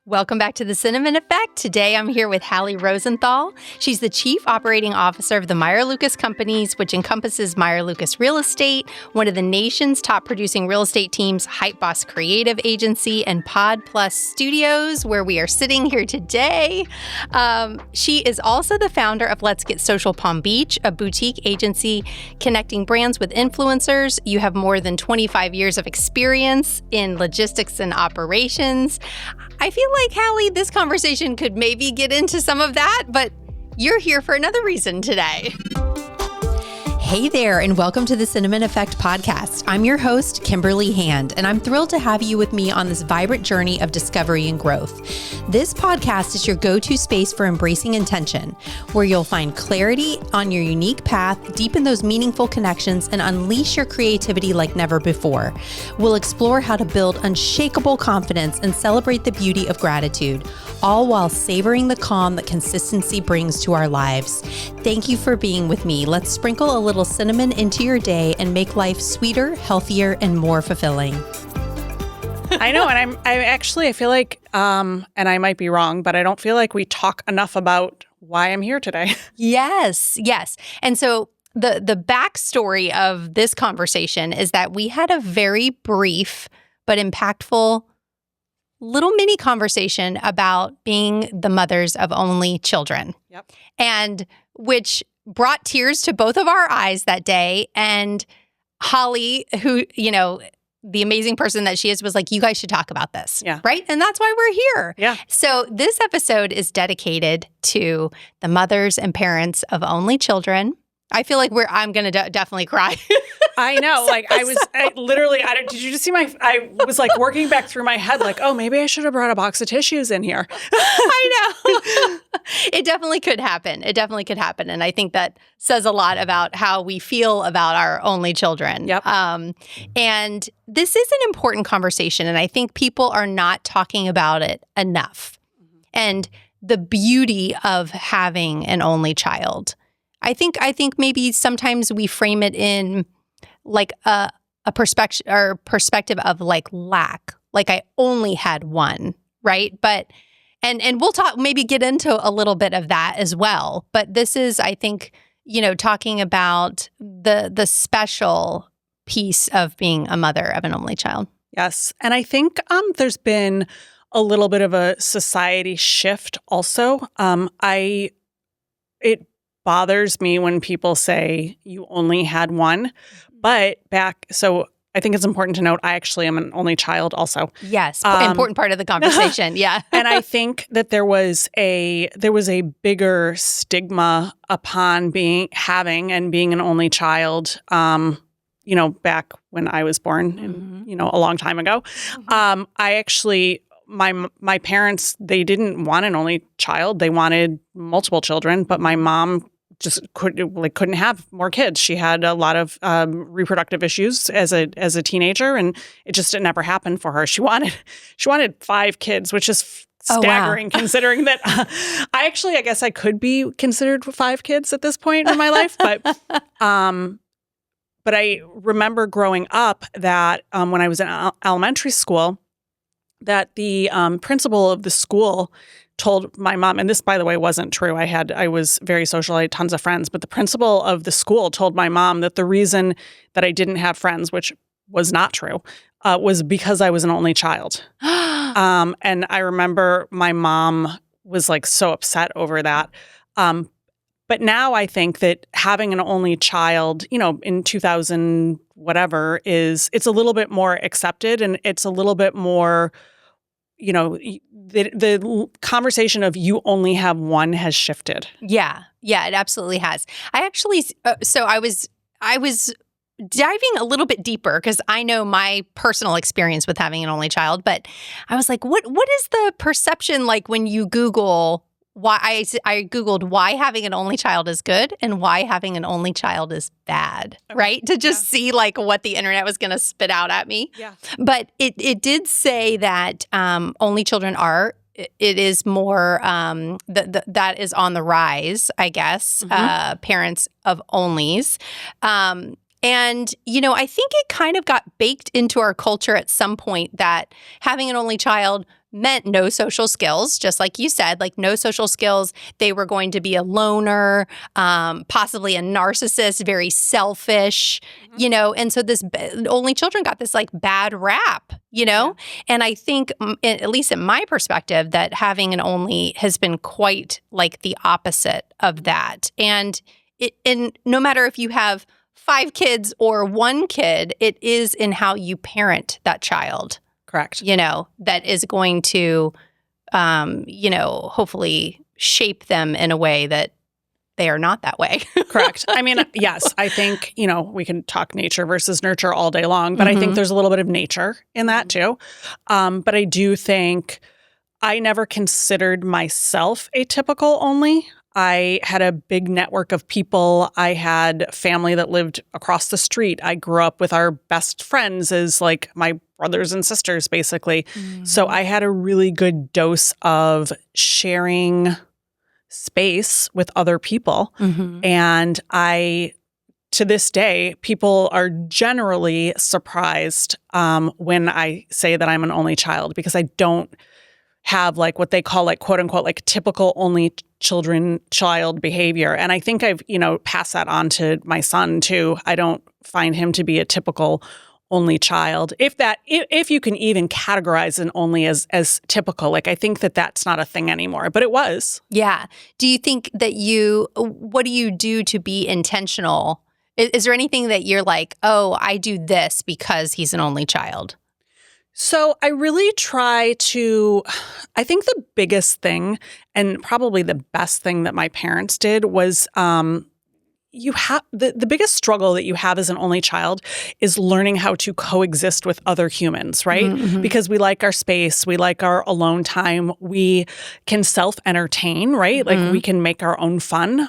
Welcome back to the Cinnamon Effect. Today I'm here with Hallie Rosenthal. She's the Chief Operating Officer of the Meyer Lucas Companies, which encompasses Meyer Lucas Real Estate, one of the nation's top producing real estate teams, Hype Boss Creative Agency, and Pod Plus Studios, where we are sitting here today. She is also the founder of Let's Get Social Palm Beach, a boutique agency connecting brands with influencers. You have more than 25 years of experience in logistics and operations. I feel like, Hallie, this conversation could maybe get into some of that, but you're here for another reason today. Hey there, and welcome to the Cinnamon Effect podcast. I'm your host, Kimberly, and I'm thrilled to have you with me on this vibrant journey of discovery and growth. This podcast is your go-to space for embracing intention, where you'll find clarity on your unique path, deepen those meaningful connections, and unleash your creativity like never before. We'll explore how to build unshakable confidence and celebrate the beauty of gratitude, all while savoring the calm that consistency brings to our lives. Thank you for being with me. Let's sprinkle a little cinnamon into your day and make life sweeter, healthier, and more fulfilling. I know, and I feel like, and I might be wrong, but I don't feel like we talk enough about why I'm here today. Yes. And so the backstory of this conversation is that we had a very brief but impactful little mini conversation about being the mothers of only children. Yep. And which brought tears to both of our eyes that day. And Hallie, who, the amazing person that she is, was like, you guys should talk about this. Yeah. Right? And that's why we're here. Yeah. So this episode is dedicated to the mothers and parents of only children. I feel like I'm going to definitely cry. I know. Did you just see I was like working back through my head like, oh, maybe I should have brought a box of tissues in here. I know. It definitely could happen. And I think that says a lot about how we feel about our only children. Yep. And this is an important conversation. And I think people are not talking about it enough. Mm-hmm. And the beauty of having an only child. I think maybe sometimes we frame it in like a perspective of like lack, like I only had one, right? But and we'll get into a little bit of that as well. But this is, I think, talking about the special piece of being a mother of an only child. Yes, and I think there's been a little bit of a society shift also. It bothers me when people say you only had one, but so I think it's important to note I actually am an only child also. Yes, important part of the conversation. Yeah. And I think that there was a bigger stigma upon having an only child. Back when I was born, and, a long time ago. Mm-hmm. I actually. My parents, they didn't want an only child. They wanted multiple children, but my mom just couldn't have more kids. She had a lot of reproductive issues as a teenager, and it never happened for her. She wanted 5 kids, which is staggering considering that I guess I could be considered 5 kids at this point in my life, but I remember growing up that when I was in elementary school, that the principal of the school told my mom, and this, by the way, wasn't true. I was very social. I had tons of friends, but the principal of the school told my mom that the reason that I didn't have friends, which was not true, was because I was an only child. And I remember my mom was like so upset over that. But now I think that having an only child, in 2000 whatever it's a little bit more accepted, and it's a little bit more, the conversation of you only have one has shifted. Yeah, it absolutely has. I actually, so I was diving a little bit deeper because I know my personal experience with having an only child, but I was like, what is the perception like when you Google why? I Googled why having an only child is good and why having an only child is bad, right? To just see like what the internet was going to spit out at me. Yeah. But it did say that only children it is more that is on the rise, I guess, parents of onlys. And, I think it kind of got baked into our culture at some point that having an only child meant no social skills, just like you said, like no social skills. They were going to be a loner, possibly a narcissist, very selfish, and so this only children got this like bad rap, And I think, at least in my perspective, that having an only has been quite like the opposite of that. And no matter if you have 5 kids or 1 kid, it is in how you parent that child. Correct. That is going to, hopefully shape them in a way that they are not that way. Correct. I mean, yes, I think, we can talk nature versus nurture all day long, but I think there's a little bit of nature in that too. But I do think I never considered myself a typical only. I had a big network of people. I had family that lived across the street. I grew up with our best friends as like my brothers and sisters, basically. So I had a really good dose of sharing space with other people. And to this day, people are generally surprised when I say that I'm an only child, because I don't have like what they call like quote unquote like typical only child behavior. And I think I've, passed that on to my son too. I don't find him to be a typical only child. If you can even categorize an only as typical, like I think that that's not a thing anymore, but it was. Yeah. Do you think that what do you do to be intentional? Is there anything that you're like, oh, I do this because he's an only child? So I really I think the biggest thing and probably the best thing that my parents did was you have the biggest struggle that you have as an only child is learning how to coexist with other humans, right? Because we like our space, we like our alone time, we can self-entertain, right? Like we can make our own fun.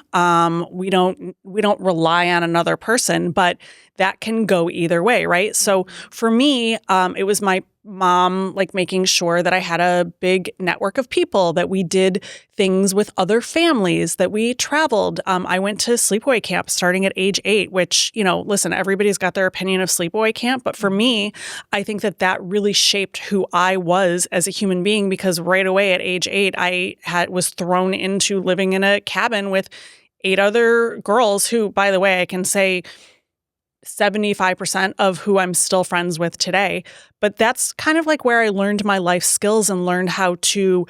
We don't rely on another person, but that can go either way, right? So for me, it was my mom like making sure that I had a big network of people, that we did things with other families, that we traveled. I went to sleepaway camp starting at age 8, which, listen, everybody's got their opinion of sleepaway camp. But for me, I think that really shaped who I was as a human being, because right away at age 8, I was thrown into living in a cabin with 8 other girls who, by the way, I can say 75% of who I'm still friends with today. But that's kind of like where I learned my life skills and learned how to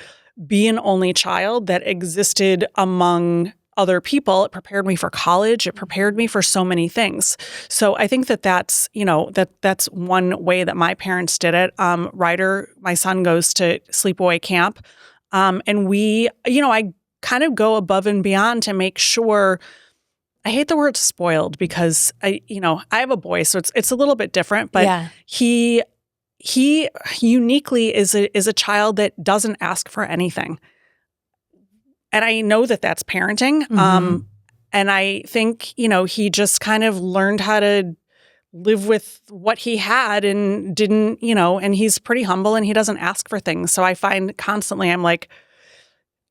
be an only child that existed among other people. It prepared me for college. It prepared me for so many things. So I think that's one way that my parents did it. Ryder, my son, goes to sleepaway camp. And I kind of go above and beyond to make sure. I hate the word spoiled because I have a boy, so it's a little bit different, but he uniquely is a child that doesn't ask for anything. And I know that that's parenting. And I think, he just kind of learned how to live with what he had and didn't, and he's pretty humble and he doesn't ask for things. So I find constantly I'm like,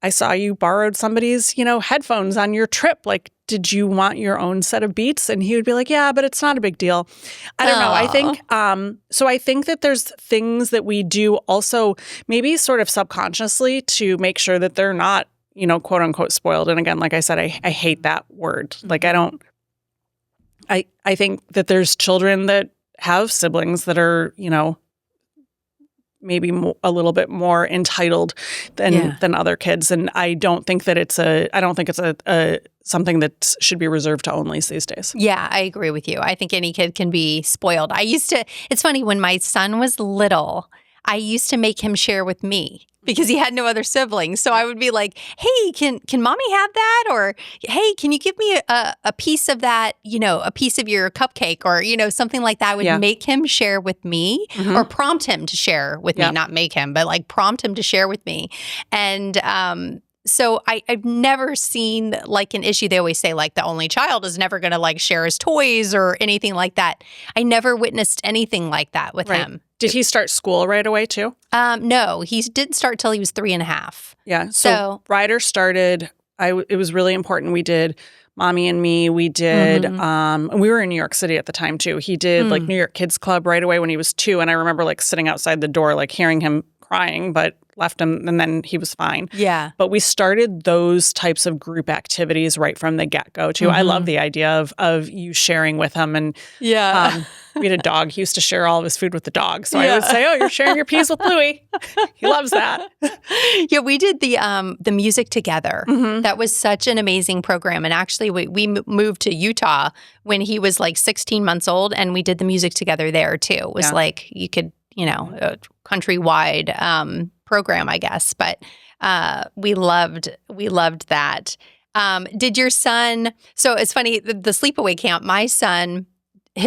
I saw you borrowed somebody's, headphones on your trip. Like, did you want your own set of Beats? And he would be like, yeah, but it's not a big deal. I don't know. I think, so I think that there's things that we do also maybe sort of subconsciously to make sure that they're not, quote unquote spoiled. And again, like I said, I hate that word. Like I think that there's children that have siblings that are, maybe a little bit more entitled than other kids, and I don't think it's something that should be reserved to onlys these days. Yeah, I agree with you. I think any kid can be spoiled. It's funny, when my son was little, I used to make him share with me because he had no other siblings. So I would be like, hey, can mommy have that? Or, hey, can you give me a piece of that, a piece of your cupcake, or, something like that. I would make him share with me or prompt him to share with me, not make him, but like prompt him to share with me. And so I've never seen like an issue. They always say like the only child is never going to like share his toys or anything like that. I never witnessed anything like that with him. Did he start school right away too? No, he didn't start till he was 3.5. Yeah. So Ryder started, it was really important. We did Mommy and Me. We did, and we were in New York City at the time too. He did like New York Kids Club right away when he was 2. And I remember like sitting outside the door, like hearing him crying, but left him, and then he was fine. Yeah. But we started those types of group activities right from the get-go, too. I love the idea of you sharing with him. And Yeah. we had a dog. He used to share all of his food with the dog. So I would say, oh, you're sharing your peas with Louie. He loves that. Yeah, we did the music together. That was such an amazing program. And actually, we moved to Utah when he was like 16 months old, and we did the music together there too. It was like you could, a countrywide program, I guess. But we loved that. Did your son? So it's funny, the sleepaway camp. My son,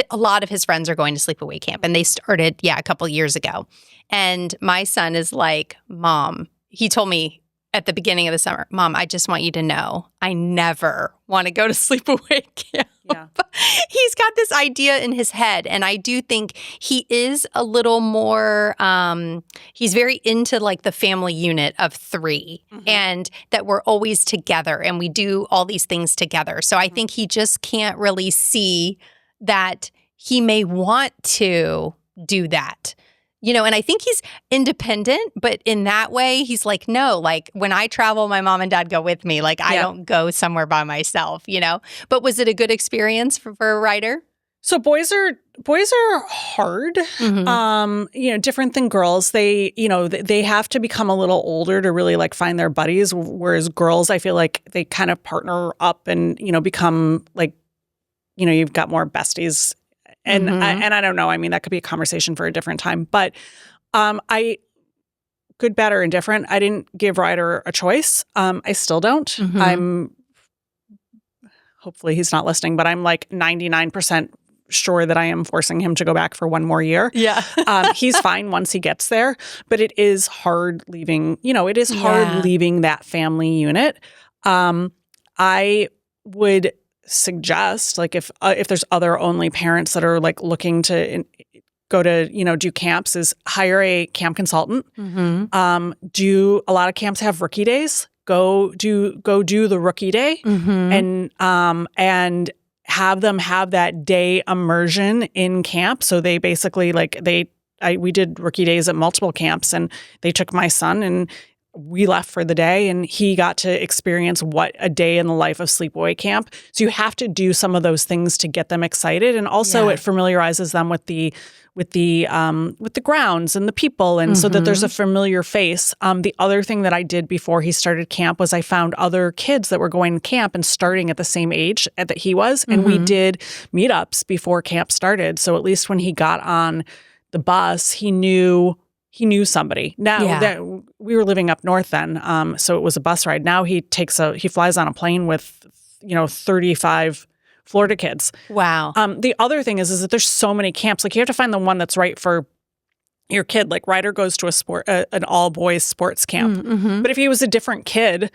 a lot of his friends are going to sleepaway camp, and they started, a couple years ago. And my son is like, Mom, he told me at the beginning of the summer, Mom, I just want you to know I never want to go to sleepaway camp. Yeah. He's got this idea in his head. And I do think he is a little more, he's very into like the family unit of 3 and that we're always together and we do all these things together. So I think he just can't really see that he may want to do that. And I think he's independent, but in that way, he's like, no, like when I travel, my mom and dad go with me. Like I don't go somewhere by myself, But was it a good experience for a writer? So boys are hard, different than girls. They, they have to become a little older to really like find their buddies. Whereas girls, I feel like they kind of partner up and, become like, you've got more besties. And I don't know. I mean, that could be a conversation for a different time. But good, bad, or indifferent, I didn't give Ryder a choice. I still don't. Hopefully he's not listening, but I'm like 99% sure that I am forcing him to go back for one more year. Yeah. He's fine once he gets there. But it is hard leaving, leaving that family unit. I would suggest, like if there's other only parents that are like looking to go to do camps, is hire a camp consultant. Do a lot of camps have rookie days? Go do the rookie day and have them have that day immersion in camp. So they basically we did rookie days at multiple camps, and they took my son and we left for the day, and he got to experience what a day in the life of sleepaway camp. So you have to do some of those things to get them excited, and also it familiarizes them with the grounds and the people, and so that there's a familiar face. The other thing that I did before he started camp was I found other kids that were going to camp and starting at the same age that he was, and we did meetups before camp started. So at least when he got on the bus, he knew somebody. Now that we were living up north then, so it was a bus ride. Now he flies on a plane with 35 Florida kids. Wow. The other thing is that there's so many camps. Like you have to find the one that's right for your kid. Like Ryder goes to an all boys sports camp, but if he was a different kid,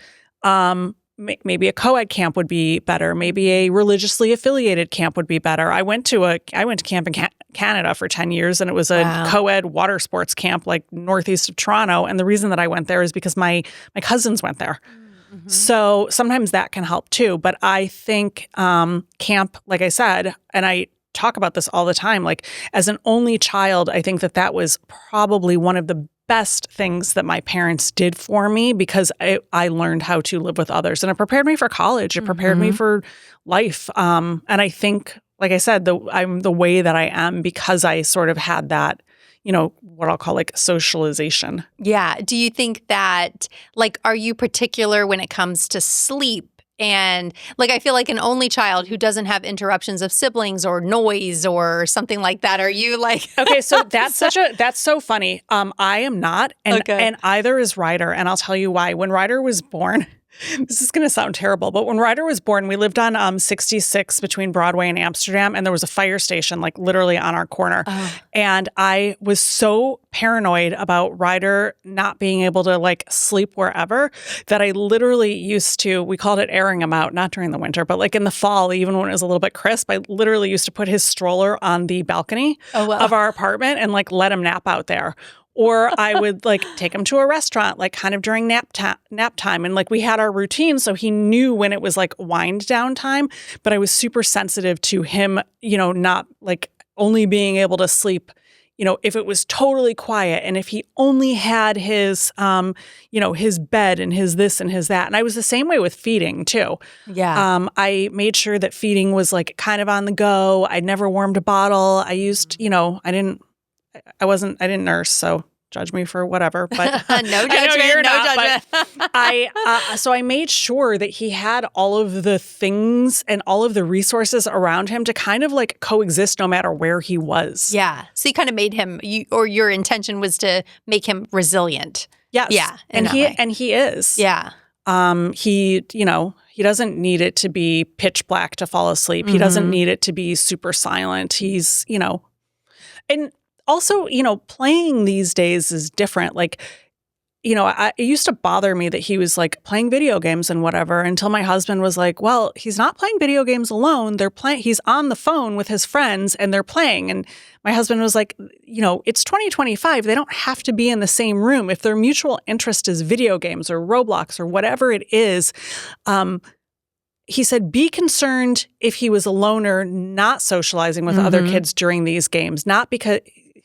maybe a co-ed camp would be better. Maybe a religiously affiliated camp would be better. I went to camp in Canada for 10 years, and it was a co-ed water sports camp like northeast of Toronto. And the reason that I went there is because my cousins went there. So sometimes that can help too. But I think camp, like I said, and I talk about this all the time, like as an only child, I think that was probably one of the best things that my parents did for me, because I learned how to live with others, and it prepared me for college. It prepared me for life. And I think, like I said, I'm the way that I am because I sort of had that, what I'll call like socialization. Yeah. Do you think that, like, are you particular when it comes to sleep? And like, I feel like an only child who doesn't have interruptions of siblings or noise or something like that. Are you like, okay, so that's so funny. I am not. And either is Ryder. And I'll tell you why. When Ryder was born, this is going to sound terrible, but when Ryder was born, we lived on 66 between Broadway and Amsterdam, and there was a fire station like literally on our corner. And I was so paranoid about Ryder not being able to like sleep wherever that I literally we called it airing him out, not during the winter, but like in the fall, even when it was a little bit crisp, I literally used to put his stroller on the balcony of our apartment and like let him nap out there. Or I would like take him to a restaurant, like kind of during nap time. And like we had our routine, so he knew when it was like wind down time. But I was super sensitive to him, not like only being able to sleep if it was totally quiet and if he only had his, his bed and his this and his that. And I was the same way with feeding too. Yeah. I made sure that feeding was like kind of on the go. I never warmed a bottle. I used, I didn't nurse. So judge me for whatever, but no judgment, no judgment. So I made sure that he had all of the things and all of the resources around him to kind of like coexist no matter where he was. Yeah. So you kind of made him, your intention was to make him resilient. Yes. Yeah. And he is. Yeah. He doesn't need it to be pitch black to fall asleep. He doesn't need it to be super silent. He's, and also, playing these days is different. Like, it used to bother me that he was like playing video games and whatever until my husband was like, well, he's not playing video games alone. He's on the phone with his friends and they're playing. And my husband was like, it's 2025. They don't have to be in the same room. If their mutual interest is video games or Roblox or whatever it is, he said, be concerned if he was a loner, not socializing with other kids during these games, not because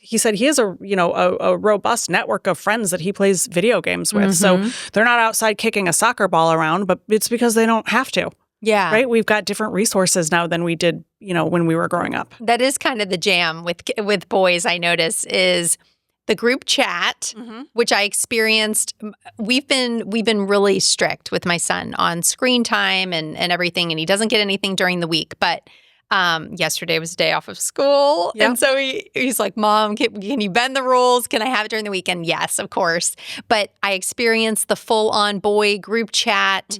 he said he has a robust network of friends that he plays video games with. So they're not outside kicking a soccer ball around, but it's because they don't have to. Yeah. Right. We've got different resources now than we did, when we were growing up. That is kind of the jam with boys, I notice, is the group chat, which I experienced. We've been really strict with my son on screen time and everything, and he doesn't get anything during the week. But yesterday was a day off of school. Yeah. And so he's like, Mom, can you bend the rules? Can I have it during the weekend? Yes, of course. But I experienced the full-on boy group chat,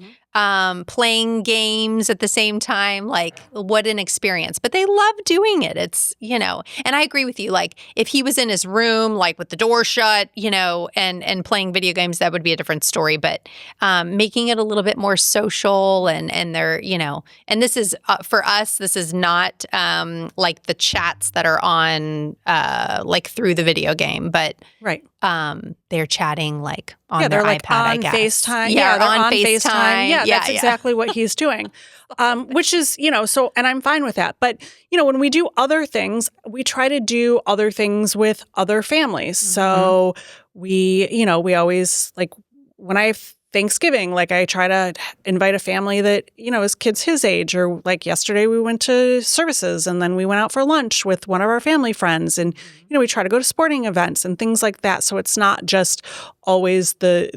playing games at the same time. Like, what an experience. But they love doing it. It's, and I agree with you. Like, if he was in his room, like with the door shut, and playing video games, that would be a different story. But making it a little bit more social and they're, and this is, for us, this is not like the chats that are on, like through the video game, but right. They're chatting like on their like iPad, on I guess. FaceTime. Yeah, they're on FaceTime. Yeah, that's exactly what he's doing. Which is, so, and I'm fine with that. But, when we do other things, we try to do other things with other families. So we always, like, when I have Thanksgiving, like I try to invite a family that, is kids his age, or like yesterday we went to services and then we went out for lunch with one of our family friends, and, we try to go to sporting events and things like that. So it's not just always the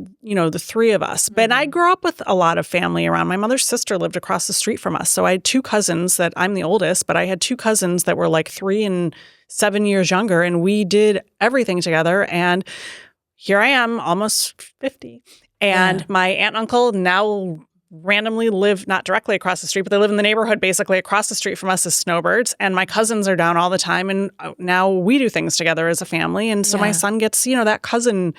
three of us. But I grew up with a lot of family around. My mother's sister lived across the street from us. So I had two cousins that I'm the oldest, but I had two cousins that were like 3 and 7 years younger, and we did everything together. And here I am, almost 50. And my aunt and uncle now randomly live not directly across the street, but they live in the neighborhood basically across the street from us as snowbirds. And my cousins are down all the time. And now we do things together as a family. And so my son gets, that cousin,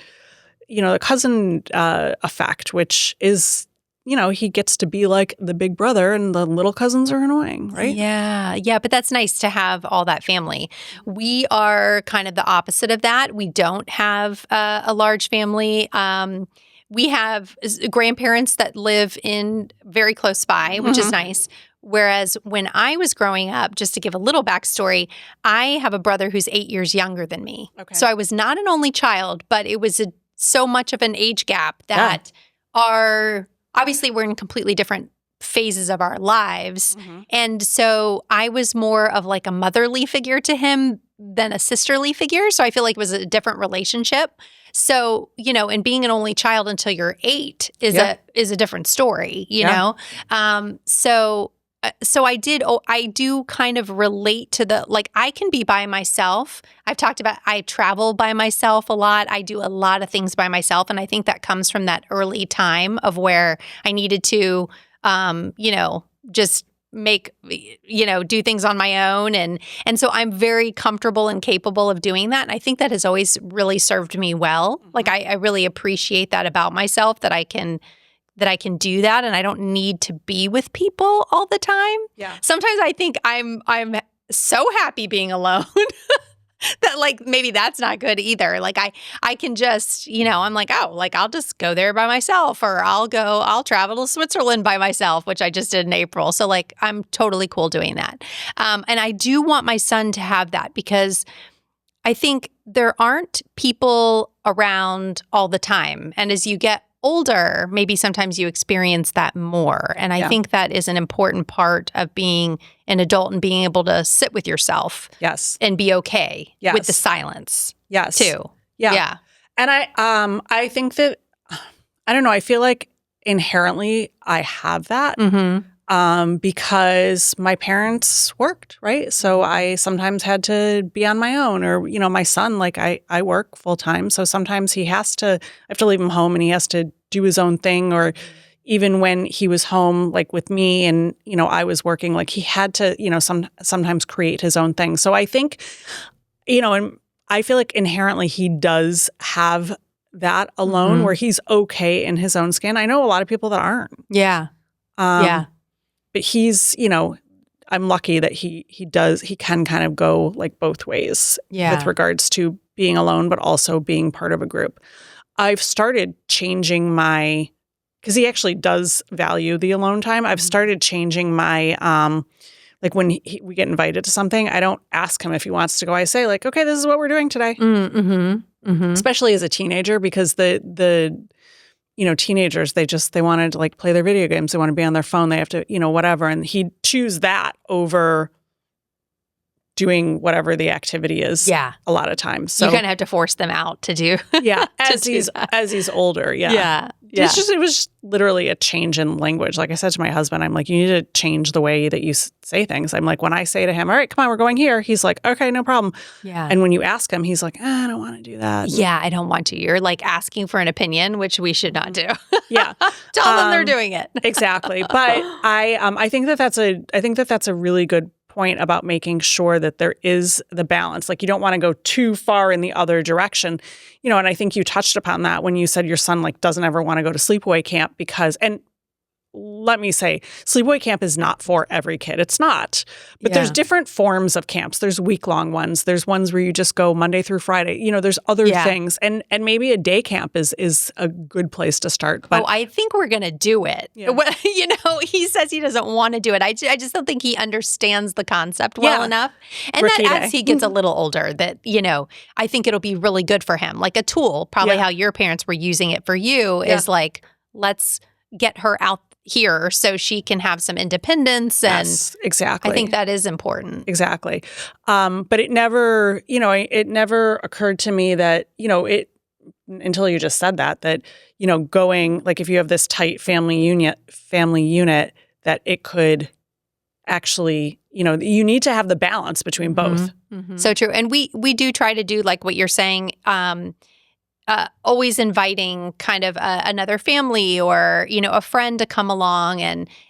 the cousin effect, which is, he gets to be like the big brother and the little cousins are annoying, right? Yeah. Yeah. But that's nice to have all that family. We are kind of the opposite of that. We don't have a large family. We have grandparents that live in very close by, which is nice. Whereas when I was growing up, just to give a little backstory, I have a brother who's 8 years younger than me. Okay. So I was not an only child, but it was so much of an age gap that obviously we're in completely different phases of our lives. And so I was more of like a motherly figure to him than a sisterly figure. So I feel like it was a different relationship. So, and being an only child until you're 8 is a different story, know? So I do kind of relate to I can be by myself. I've talked about, I travel by myself a lot. I do a lot of things by myself. And I think that comes from that early time of where I needed to, just do things on my own. And so I'm very comfortable and capable of doing that. And I think that has always really served me well. Like I really appreciate that about myself, that I can do that and I don't need to be with people all the time. Yeah. Sometimes I think I'm so happy being alone that maybe that's not good either. I can just, I'm like, I'll just go there by myself, or I'll travel to Switzerland by myself, which I just did in April. So I'm totally cool doing that. And I do want my son to have that because I think there aren't people around all the time. And as you get older, maybe sometimes you experience that more. And I think that is an important part of being an adult and being able to sit with yourself. Yes. And be okay Yes. with the silence. Yes. Too. Yeah. And I think that, I don't know, I feel like inherently I have that. Because my parents worked, right? So I sometimes had to be on my own, or, my son, like I work full time. So sometimes I have to leave him home and he has to do his own thing. Or even when he was home, like with me and, I was working, like he had to, sometimes create his own thing. So I think, and I feel like inherently he does have that alone where he's okay in his own skin. I know a lot of people that aren't. Yeah. But he's, I'm lucky that he can kind of go like both ways with regards to being alone, but also being part of a group. I've started changing because he actually does value the alone time. I've started changing my, like when we get invited to something, I don't ask him if he wants to go. I say like, okay, this is what we're doing today. Especially as a teenager, because the teenagers, they wanted to like play their video games. They want to be on their phone. They have to, whatever. And he'd choose that over doing whatever the activity is. Yeah. A lot of times. So you kind of have to force them out to do. Yeah. As he's older. Yeah. Yeah. It was literally a change in language. Like I said to my husband, I'm like, you need to change the way that you say things. I'm like, when I say to him, all right, come on, we're going here. He's like, okay, no problem. Yeah. And when you ask him, he's like, I don't want to do that. Yeah, I don't want to. You're like asking for an opinion, which we should not do. Yeah. Tell them they're doing it. Exactly. But I think that's a really good point about making sure that there is the balance. Like you don't want to go too far in the other direction, and I think you touched upon that when you said your son like doesn't ever want to go to sleepaway camp because, and let me say, sleepaway camp is not for every kid. It's not. But there's different forms of camps. There's week-long ones. There's ones where you just go Monday through Friday. There's other things. And maybe a day camp is a good place to start. But I think we're going to do it. Yeah. He says he doesn't want to do it. I just don't think he understands the concept well enough. And Rookie that day. as he gets a little older, that, I think it'll be really good for him. Like a tool, probably how your parents were using it for you is like, let's get her out here so she can have some independence. And yes, exactly. I think that is important. Exactly. But it never occurred to me that, until you just said that, going, like if you have this tight family unit, that it could actually, you need to have the balance between both. So true. And we do try to do like what you're saying, always inviting kind of another family or, a friend to come along.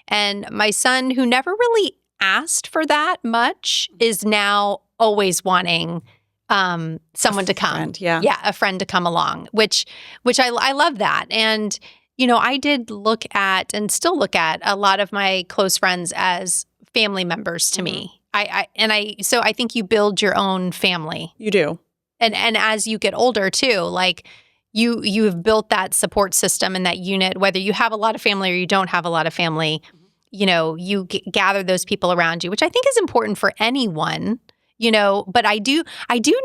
And my son, who never really asked for that much, is now always wanting someone to come. A friend to come along, which I love that. And, I did look at and still look at a lot of my close friends as family members to me. So I think you build your own family. You do. And as you get older too, like you've built that support system and that unit, whether you have a lot of family or you don't have a lot of family, you gather those people around you, which I think is important for anyone, but I do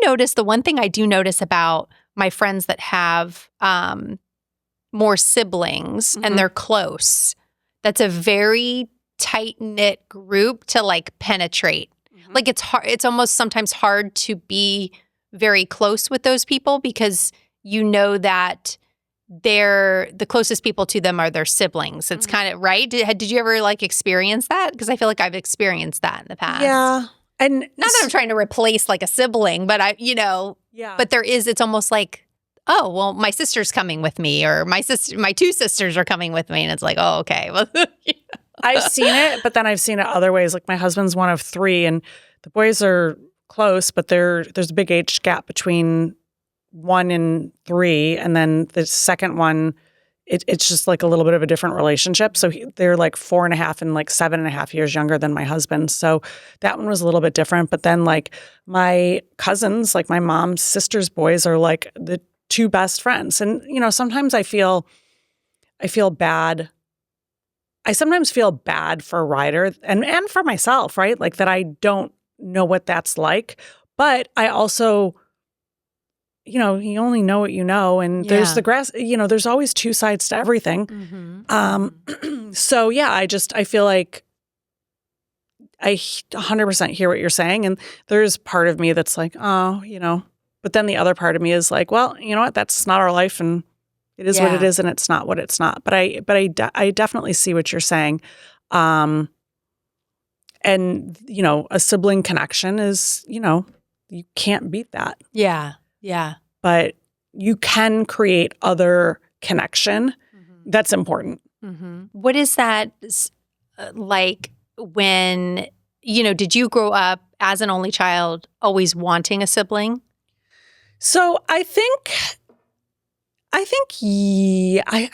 notice the one thing I do notice about my friends that have more siblings and they're close, that's a very tight-knit group to like penetrate. Like it's hard, it's almost sometimes hard to be very close with those people because that the closest people to them are their siblings. It's kind of right. Did you ever like experience that? Because I feel like I've experienced that in the past. Yeah. And not that I'm trying to replace like a sibling, but but it's almost like, oh, well, my sister's coming with me, or my two sisters are coming with me. And it's like, oh, okay. Well, I've seen it, but then I've seen it other ways. Like my husband's one of three and the boys are close, but there's a big age gap between 1 and 3. And then the second one, it's just like a little bit of a different relationship. So they're like 4.5 and like 7.5 years younger than my husband. So that one was a little bit different. But then like my cousins, like my mom's sister's boys are like the two best friends. And, sometimes I feel bad. I sometimes feel bad for Ryder and for myself, right? Like that I don't know what that's like. But I also you only know what you know. And there's the grass, there's always two sides to everything. So yeah, I feel like I 100% hear what you're saying. And there's part of me that's like, oh, but then the other part of me is like, well, you know what? That's not our life. And it is what it is. And it's not what it's not. But I definitely see what you're saying. And, a sibling connection is, you can't beat that. Yeah. Yeah. But you can create other connection that's important. What is that like when, did you grow up as an only child always wanting a sibling? So I think I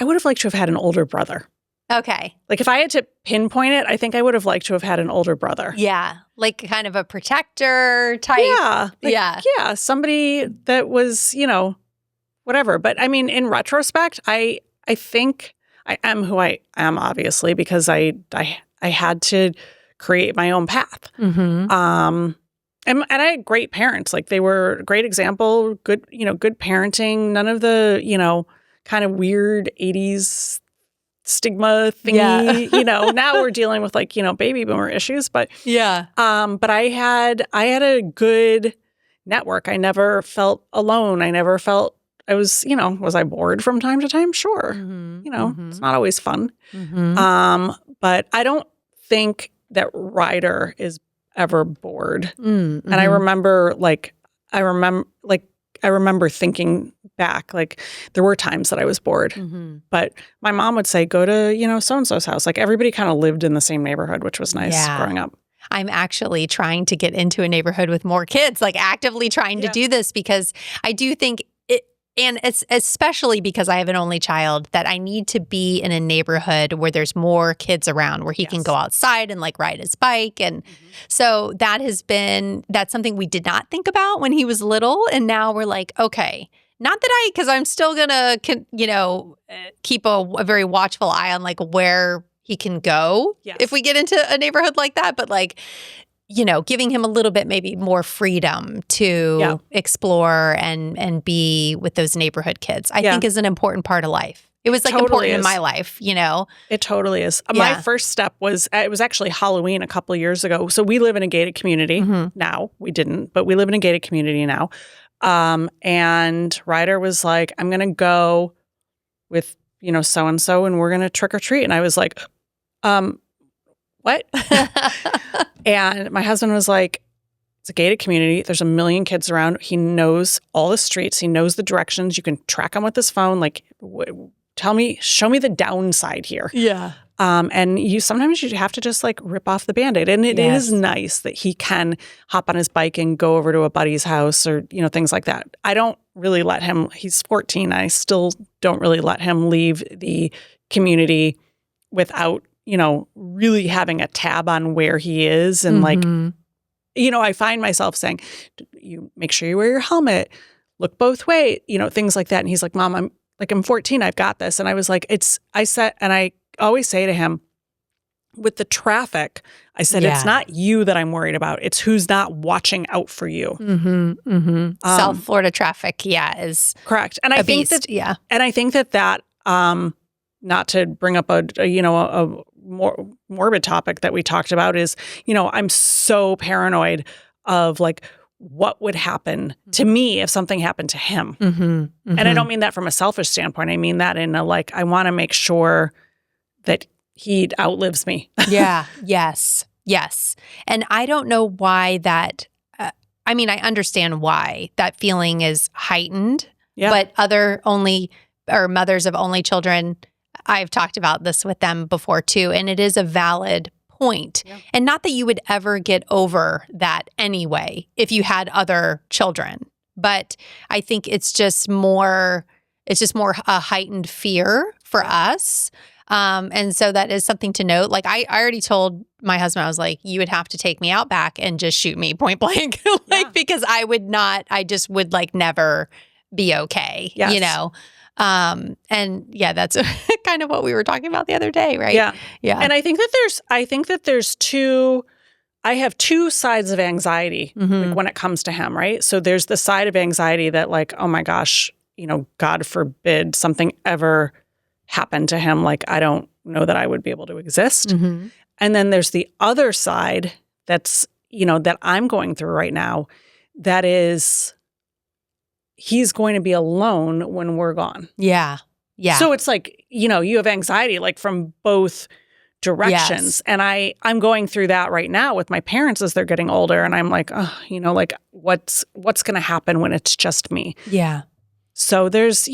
would have liked to have had an older brother. Okay. Like if I had to pinpoint it, I think I would have liked to have had an older brother. Yeah. Like kind of a protector type. Yeah. Yeah. Somebody that was, whatever. But I mean, in retrospect, I think I am who I am, obviously, because I had to create my own path. And I had great parents. Like they were a great example, good parenting, none of the, kind of weird 80s stigma thingy. Now we're dealing with like, baby boomer issues, but but I had a good network. I never felt alone. I never felt I was, was I bored from time to time? Sure. It's not always fun. But I don't think that Ryder is ever bored. And I remember I remember thinking back, like there were times that I was bored, but my mom would say, go to, so-and-so's house. Like everybody kind of lived in the same neighborhood, which was nice growing up. I'm actually trying to get into a neighborhood with more kids, like actively trying to do this because I do think and it's especially because I have an only child that I need to be in a neighborhood where there's more kids around where he can go outside and like ride his bike. And so that's something we did not think about when he was little. And now we're like, okay, not that because I'm still going to, keep a very watchful eye on like where he can go if we get into a neighborhood like that. But like, giving him a little bit maybe more freedom to explore and be with those neighborhood kids, I think is an important part of life. It was like important in my life, It totally is. My first step was, it was actually Halloween a couple of years ago. So we live in a gated community now. We didn't, but we live in a gated community now. And Ryder was like, I'm going to go with, so-and-so and we're going to trick or treat. And I was like, what? And my husband was like, it's a gated community. There's a million kids around. He knows all the streets. He knows the directions. You can track him with his phone. Like, show me the downside here. Yeah. And sometimes you have to just like rip off the Band-Aid. And it is nice that he can hop on his bike and go over to a buddy's house or, things like that. I don't really let him, he's 14. I still don't really let him leave the community without, really having a tab on where he is. And like, I find myself saying, you make sure you wear your helmet, look both ways, things like that. And he's like, Mom, I'm 14. I've got this. And I was like, I always say to him, with the traffic, I said, it's not you that I'm worried about. It's who's not watching out for you. South Florida traffic, is correct. And I think beast. And I think that not to bring up a more morbid topic that we talked about is, I'm so paranoid of like what would happen to me if something happened to him. And I don't mean that from a selfish standpoint. I mean that in a like, I want to make sure that he outlives me. Yes. And I don't know why that, I understand why that feeling is heightened, but mothers of only children, I've talked about this with them before too, and it is a valid point. And not that you would ever get over that anyway if you had other children, but I think it's just more a heightened fear for us. And so that is something to note. Like I already told my husband, I was like, you would have to take me out back and just shoot me point blank, because I just would like never be okay, And that's kind of what we were talking about the other day, right? Yeah. And I think that there's two I have two sides of anxiety like when it comes to him, right? So there's the side of anxiety that like, oh my gosh, God forbid something ever happened to him. Like, I don't know that I would be able to exist. Mm-hmm. And then there's the other side that's, that I'm going through right now. That is, he's going to be alone when we're gone. Yeah. Yeah. So it's like, you have anxiety like from both directions. Yes. And I'm going through that right now with my parents as they're getting older. And I'm like, oh, like what's going to happen when it's just me? Yeah. So there's,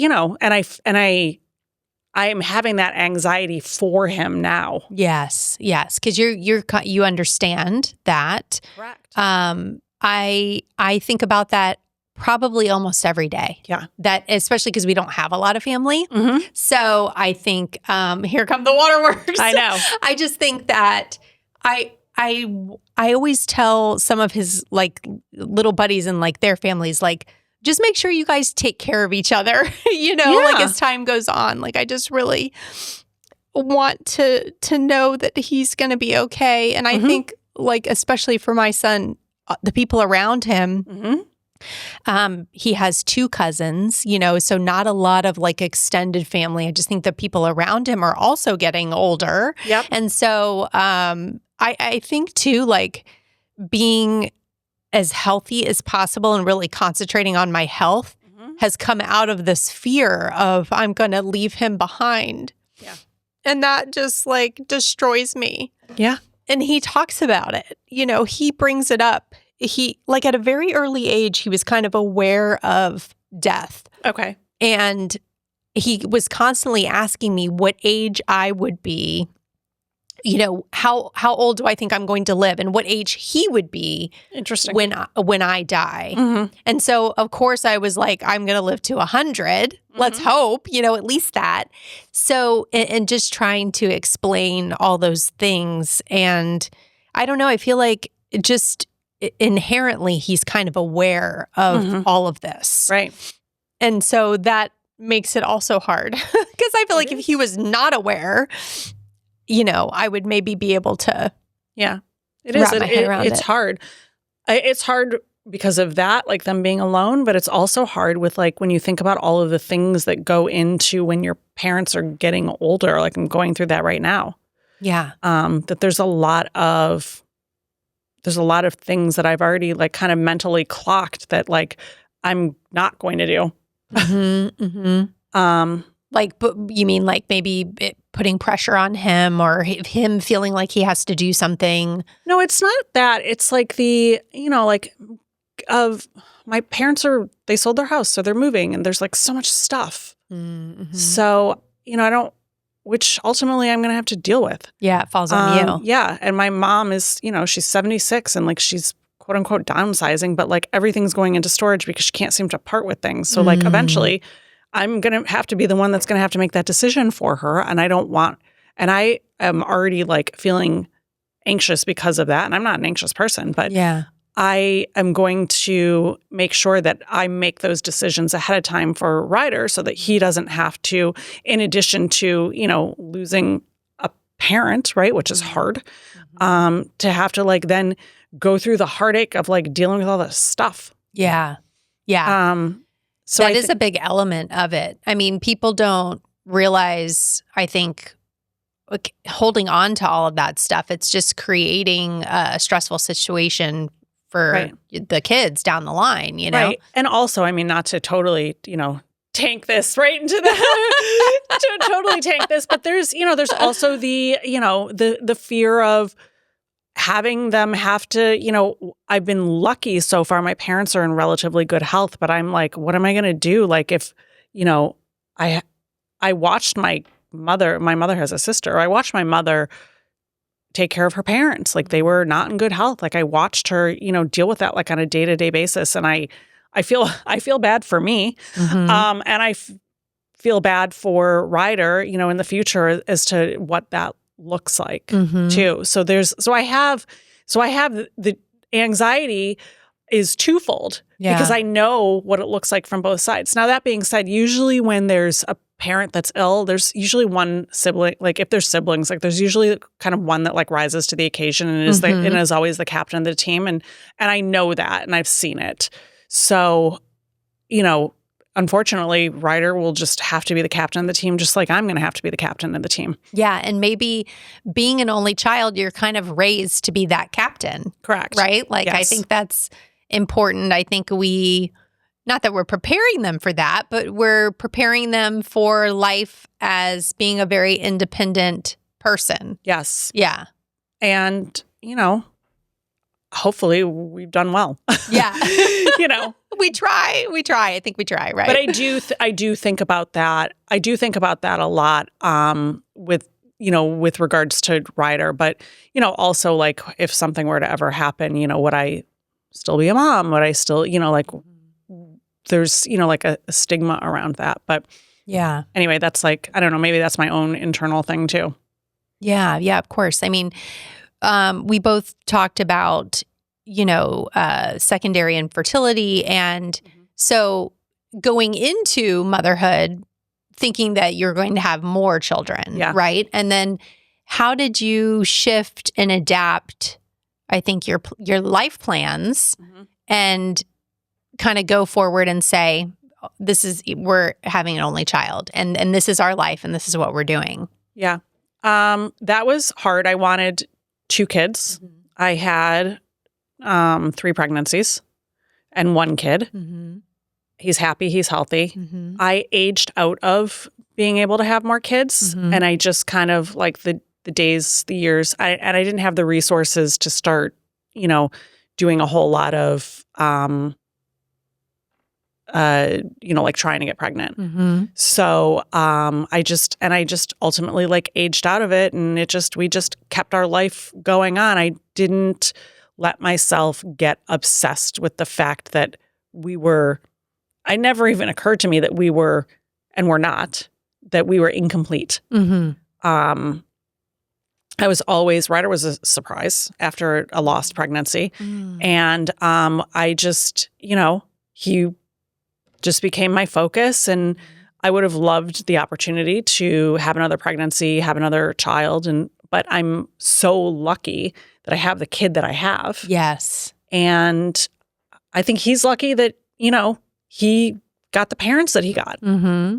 I'm having that anxiety for him now. Yes. Yes. Because you understand that. Correct. I think about that probably almost every day. Yeah. That, especially because we don't have a lot of family. Mm-hmm. So I think, here come the waterworks. I know. I just think that I always tell some of his like little buddies and like their families, like, just make sure you guys take care of each other, like as time goes on. Like, I just really want to know that he's going to be okay. And I think like, especially for my son, the people around him, he has 2 cousins, so not a lot of like extended family. I just think the people around him are also getting older. Yep. And so I think too, like being as healthy as possible and really concentrating on my health has come out of this fear of I'm going to leave him behind. Yeah. And that just like destroys me. Yeah. And he talks about it. He brings it up. He, like at a very early age, he was kind of aware of death. Okay. And he was constantly asking me what age I would be, how old do I think I'm going to live and what age he would be. Interesting. When I die. And so, of course, I was like, I'm going to live to 100. Let's hope, at least that. So, and just trying to explain all those things. And I don't know, I feel like just inherently he's kind of aware of all of this. Right. And so that makes it also hard because I feel like if he was not aware, I would maybe be able to. Yeah, it is. It's hard. It's hard because of that, like them being alone, but it's also hard with like when you think about all of the things that go into when your parents are getting older. Like I'm going through that right now. Yeah. That there's a lot of things that I've already like kind of mentally clocked that like I'm not going to do. Like, but you mean like maybe putting pressure on him or him feeling like he has to do something? No, it's not that. It's like of my parents they sold their house, so they're moving and there's like so much stuff. So, which ultimately I'm going to have to deal with. Yeah, it falls on you. Yeah. And my mom is, she's 76 and like she's quote unquote downsizing, but like everything's going into storage because she can't seem to part with things. So like eventually I'm going to have to be the one that's going to have to make that decision for her. And I am already like feeling anxious because of that. And I'm not an anxious person, but I am going to make sure that I make those decisions ahead of time for Ryder so that he doesn't have to, in addition to, losing a parent, right, which is hard, to have to like then go through the heartache of like dealing with all this stuff. Yeah. Yeah. So that is a big element of it. I mean, people don't realize, I think, holding on to all of that stuff, it's just creating a stressful situation for the kids down the line, Right. And also, I mean, not to totally, tank this right into to totally tank this, but there's also the fear of having them have to, I've been lucky so far. My parents are in relatively good health, but I'm like, what am I going to do? Like if, I watched my mother has a sister. I watched my mother take care of her parents. Like they were not in good health. Like I watched her, deal with that like on a day-to-day basis. And I feel bad for me. And I feel bad for Ryder, in the future as to what that looks like too. So I have the anxiety is twofold because I know what it looks like from both sides. Now that being said, usually when there's a parent that's ill, there's usually one sibling, like if there's siblings, like there's usually kind of one that like rises to the occasion and is and is always the captain of the team. And I know that and I've seen it. So, unfortunately, Ryder will just have to be the captain of the team, just like I'm going to have to be the captain of the team. Yeah. And maybe being an only child, you're kind of raised to be that captain. Correct. Right? Like, Yes. I think that's important. I think not that we're preparing them for that, but we're preparing them for life as being a very independent person. Yes. Yeah. And, hopefully we've done well. Yeah. We try. I think we try, right? But I do think about that. I do think about that a lot with regards to Ryder. But, also like if something were to ever happen, would I still be a mom? Would I still, there's, like a stigma around that. But yeah. Anyway, that's like, I don't know, maybe that's my own internal thing too. Yeah. Yeah, of course. I mean, we both talked about, secondary infertility. And so going into motherhood, thinking that you're going to have more children, right? And then how did you shift and adapt, I think, your life plans and kind of go forward and say, we're having an only child and this is our life and this is what we're doing? Yeah. That was hard. I wanted 2 kids. I had 3 pregnancies and 1 kid. He's happy. He's healthy. I aged out of being able to have more kids. And I just kind of like the days, the years, I didn't have the resources to start, doing a whole lot of, like trying to get pregnant. So I just ultimately like aged out of it, and we just kept our life going on. I didn't let myself get obsessed with the fact that I never even occurred to me that we were, and we're not, that we were incomplete. I was always, Ryder was a surprise after a lost pregnancy. And I just, he just became my focus, and I would have loved the opportunity to have another pregnancy, have another child, but I'm so lucky that I have the kid that I have. Yes. And I think he's lucky that, he got the parents that he got.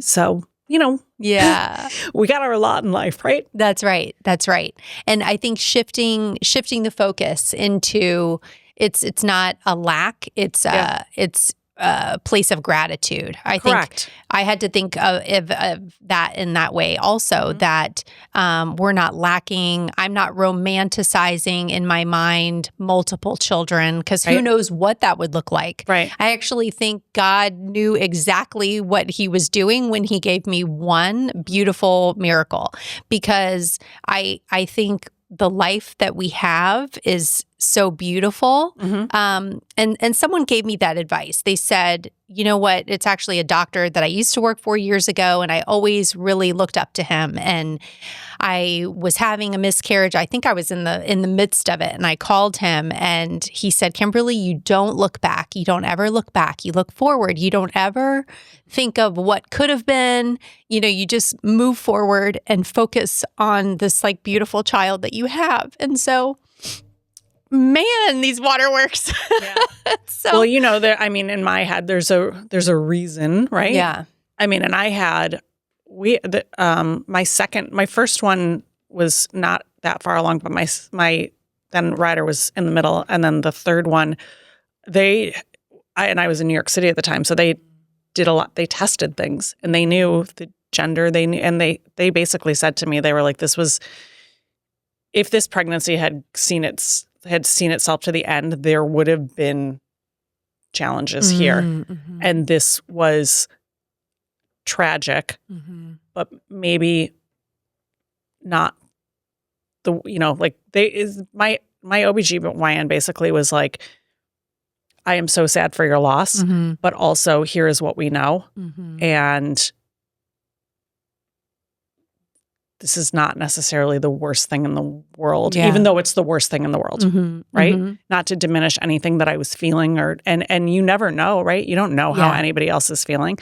So, yeah, we got our lot in life, right? That's right. And I think shifting the focus into it's not a lack, it's a place of gratitude. I Correct. think I had to think of that in that way also, that we're not lacking. I'm not romanticizing in my mind multiple children, because who knows what that would look like. Right. I actually think God knew exactly what he was doing when he gave me one beautiful miracle, because I think the life that we have is so beautiful. And someone gave me that advice. They said, you know what? It's actually a doctor that I used to work for years ago, and I always really looked up to him. And I was having a miscarriage. I think I was in the midst of it, and I called him, and he said, Kimberly, you don't look back. You don't ever look back. You look forward. You don't ever think of what could have been. You just move forward and focus on this like beautiful child that you have. And so, man, these waterworks. Yeah. Well, in my head, there's a reason, right? Yeah. And I had my first one was not that far along, but my then Ryder was in the middle, and then the third one, I was in New York City at the time, so they did a lot. They tested things, and they knew the gender. They knew, and they basically said to me, they were like, if this pregnancy had seen itself to the end, there would have been challenges here. And this was tragic, but maybe not my OBGYN basically was like, I am so sad for your loss, but also here is what we know. And this is not necessarily the worst thing in the world, Yeah. even though it's the worst thing in the world, right? Not to diminish anything that I was feeling and you never know, right? You don't know how anybody else is feeling.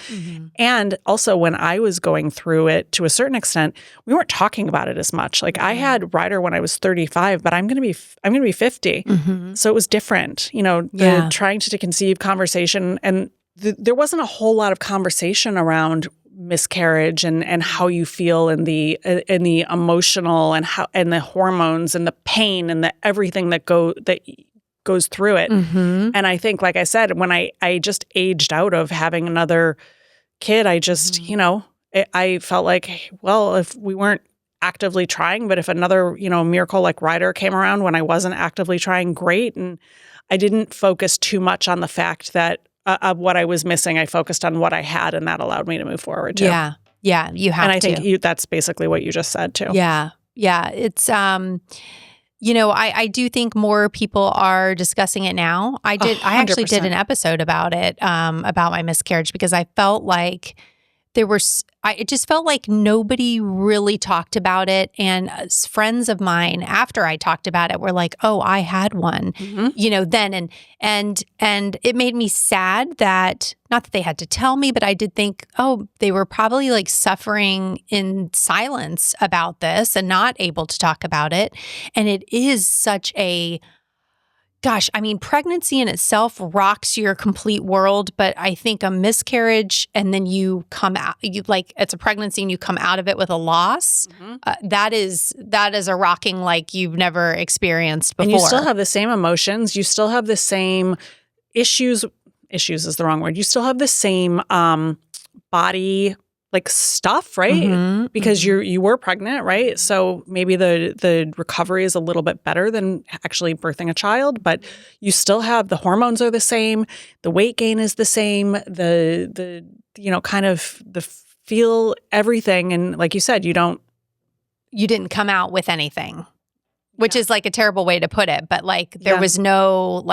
And also when I was going through it to a certain extent, we weren't talking about it as much. Like I had Ryder when I was 35, but I'm going to be 50. So it was different, the trying to conceive conversation. And there wasn't a whole lot of conversation around miscarriage and how you feel and the emotional and the hormones and the pain and the everything that goes through it. And I think, like I said, when I just aged out of having another kid, I just, I felt like, well, if we weren't actively trying, but if another, miracle like Ryder came around when I wasn't actively trying, great. And I didn't focus too much on the fact that of what I was missing. I focused on what I had, and that allowed me to move forward too. Yeah. You have to. And I think that's basically what you just said too. Yeah. It's, I do think more people are discussing it now. I actually did an episode about it, about my miscarriage, because I felt like it just felt like nobody really talked about it. And friends of mine, after I talked about it, were like, "Oh, I had one," then, and it made me sad that, not that they had to tell me, but I did think, oh, they were probably like suffering in silence about this and not able to talk about it. And it is such a, gosh, I mean, pregnancy in itself rocks your complete world, but I think a miscarriage and then you come out, it's a pregnancy and you come out of it with a loss, that is a rocking like you've never experienced before. And you still have the same emotions. You still have the same issues. Issues is the wrong word. You still have the same body stuff, right? Because you were pregnant, right? So maybe the recovery is a little bit better than actually birthing a child, but you still have the hormones are the same, the weight gain is the same, the kind of the feel everything, and like you said, you didn't come out with anything, which is like a terrible way to put it, but there was no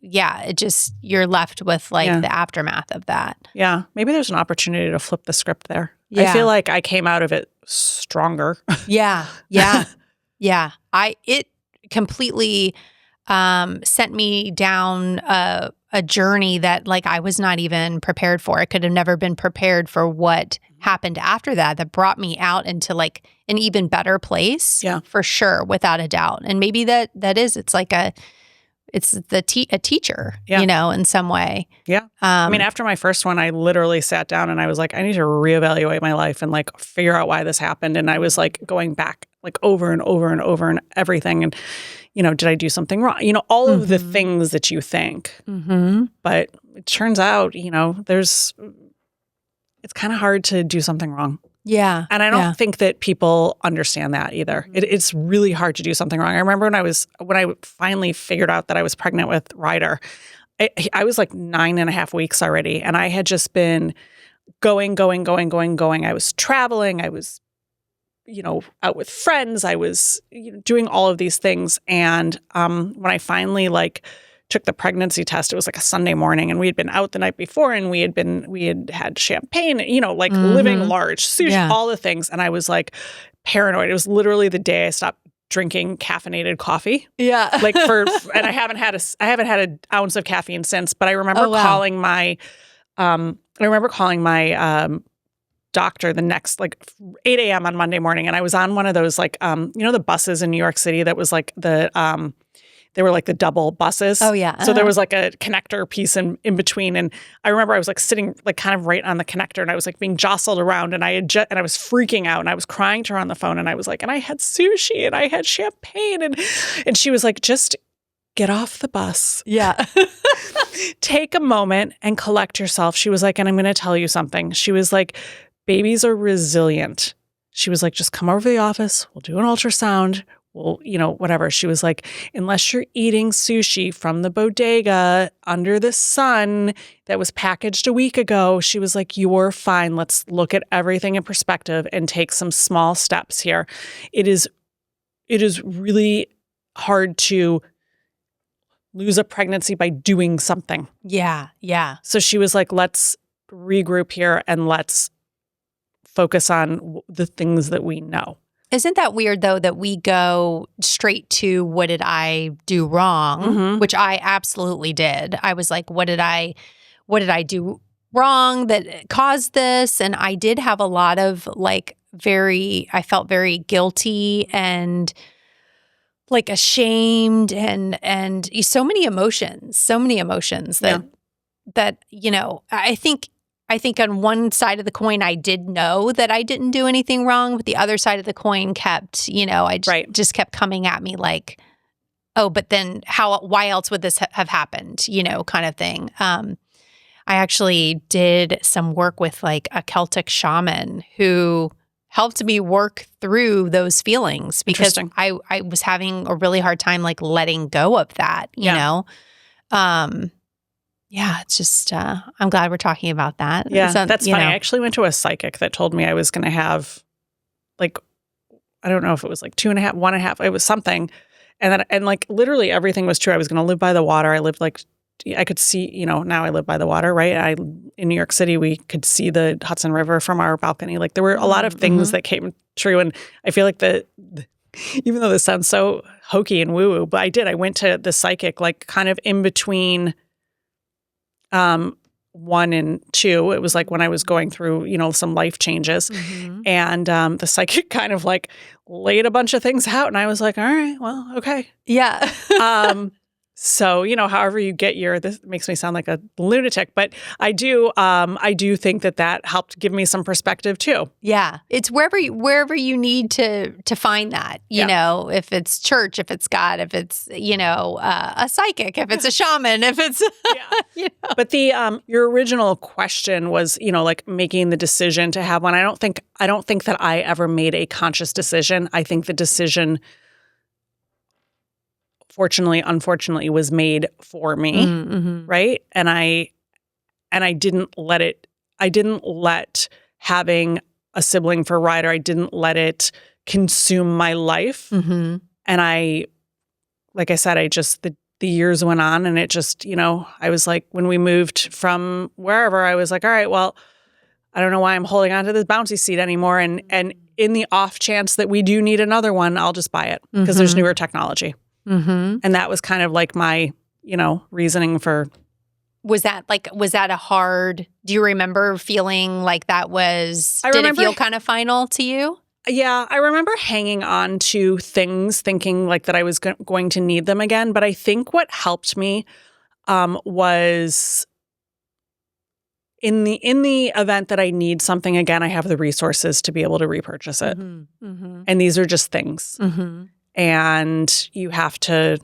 it just, you're left with the aftermath of that. Yeah. Maybe there's an opportunity to flip the script there. Yeah. I feel like I came out of it stronger. Yeah. It completely sent me down a journey that I was not even prepared for. I could have never been prepared for what happened after that brought me out into an even better place. Yeah. For sure, without a doubt. And maybe it's a teacher, in some way. Yeah. I mean, after my first one, I literally sat down and I was like, I need to reevaluate my life and figure out why this happened. And I was going back over and over and over and everything. And, did I do something wrong? All of the things that you think. But it turns out, it's kind of hard to do something wrong. Yeah. And I don't think that people understand that either. It's really hard to do something wrong. I remember when I finally figured out that I was pregnant with Ryder, I was 9.5 weeks already. And I had just been going. I was traveling. I was, out with friends. I was doing all of these things. And when I finally took the pregnancy test, it was a Sunday morning, and we had been out the night before, and we had had champagne, living large, sushi, all the things. And I was paranoid. It was literally the day I stopped drinking caffeinated coffee. Yeah. And I haven't had an ounce of caffeine since, but I remember calling my doctor the next 8 a.m. on Monday morning. And I was on one of those the buses in New York City that was they were the double buses. Oh, yeah. So there was a connector piece in between. And I remember I was sitting kind of right on the connector, and I was being jostled around, and I was freaking out, and I was crying to her on the phone, and I was and I had sushi and I had champagne. And she was just get off the bus. Yeah. Take a moment and collect yourself. She was and I'm going to tell you something. She was babies are resilient. She was just come over to the office. We'll do an ultrasound. Well, whatever. She was unless you're eating sushi from the bodega under the sun that was packaged a week ago, she was you're fine. Let's look at everything in perspective and take some small steps here. It is really hard to lose a pregnancy by doing something. Yeah. Yeah. So she was let's regroup here and let's focus on the things that we know. Isn't that weird, though, that we go straight to what did I do wrong, which I absolutely did. I was like, what did I do wrong that caused this? And I did have a lot of like I felt very guilty and like ashamed and so many emotions that, you know, I think on one side of the coin, I did know that I didn't do anything wrong, but the other side of the coin kept, you know, just kept coming at me like, oh, but then why else would this have happened? You know, kind of thing. I actually did some work with like a Celtic shaman who helped me work through those feelings because I was having a really hard time like letting go of that, you know? Yeah, it's just, I'm glad we're talking about that. Yeah, So, that's funny. I actually went to a psychic that told me I was going to have like, I don't know if it was like 2.5, 1.5, it was something. And like literally everything was true. I was going to live by the water. I lived like, I could see, you know, now I live by the water, right? In New York City, we could see the Hudson River from our balcony. Like there were a lot of things that came true. And I feel like even though this sounds so hokey and woo-woo, but I went to the psychic like kind of in between 1 and 2. It was like when I was going through, you know, some life changes. And the psychic kind of like laid a bunch of things out. And I was like, all right, well, okay. Yeah. So, you know, however you get this makes me sound like a lunatic, but I do think that helped give me some perspective too. Yeah. It's wherever you need to find that, you know, if it's church, if it's God, if it's, you know, a psychic, if it's a shaman, if it's, you know. But your original question was, you know, like making the decision to have one. I don't think that I ever made a conscious decision. I think the decision unfortunately was made for me, right? And I didn't let having a sibling for Ryder, I didn't let it consume my life. And like I said, the years went on and it just, you know, I was like, when we moved from wherever, I was like, all right, well, I don't know why I'm holding on to this bouncy seat anymore. And in the off chance that we do need another one, I'll just buy it because there's newer technology. And that was kind of like my, you know, reasoning for. Was that a hard, do you remember feeling like that did it feel kind of final to you? Yeah, I remember hanging on to things thinking like that I was going to need them again. But I think what helped me was in the event that I need something again, I have the resources to be able to repurchase it. And these are just things. And you have to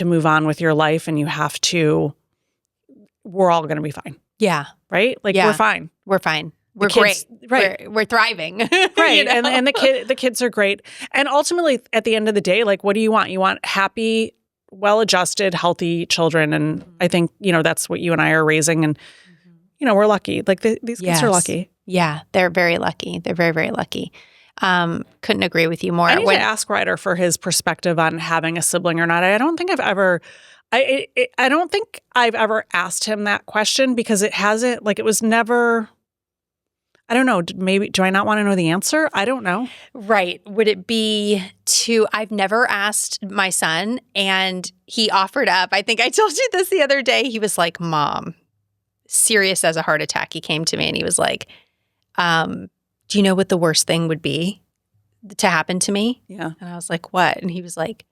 move on with your life and we're all going to be fine. Yeah. Right? Like we're fine. We're fine. We're great. Right. We're thriving. Right. You know? And the kids are great. And ultimately at the end of the day, like what do you want? You want happy, well-adjusted, healthy children. And I think, you know, that's what you and I are raising. And, you know, we're lucky. Like these kids are lucky. Yeah. They're very lucky. They're very, very lucky. Couldn't agree with you more. I need to ask Ryder for his perspective on having a sibling or not. I don't think I've ever asked him that question because it hasn't, like it was never, I don't know, maybe, do I not want to know the answer? I don't know. Right. Would it be I've never asked my son and he offered up, I think I told you this the other day, he was like, Mom, serious as a heart attack. He came to me and he was like, do you know what the worst thing would be to happen to me? Yeah. And I was like, what? And he was like,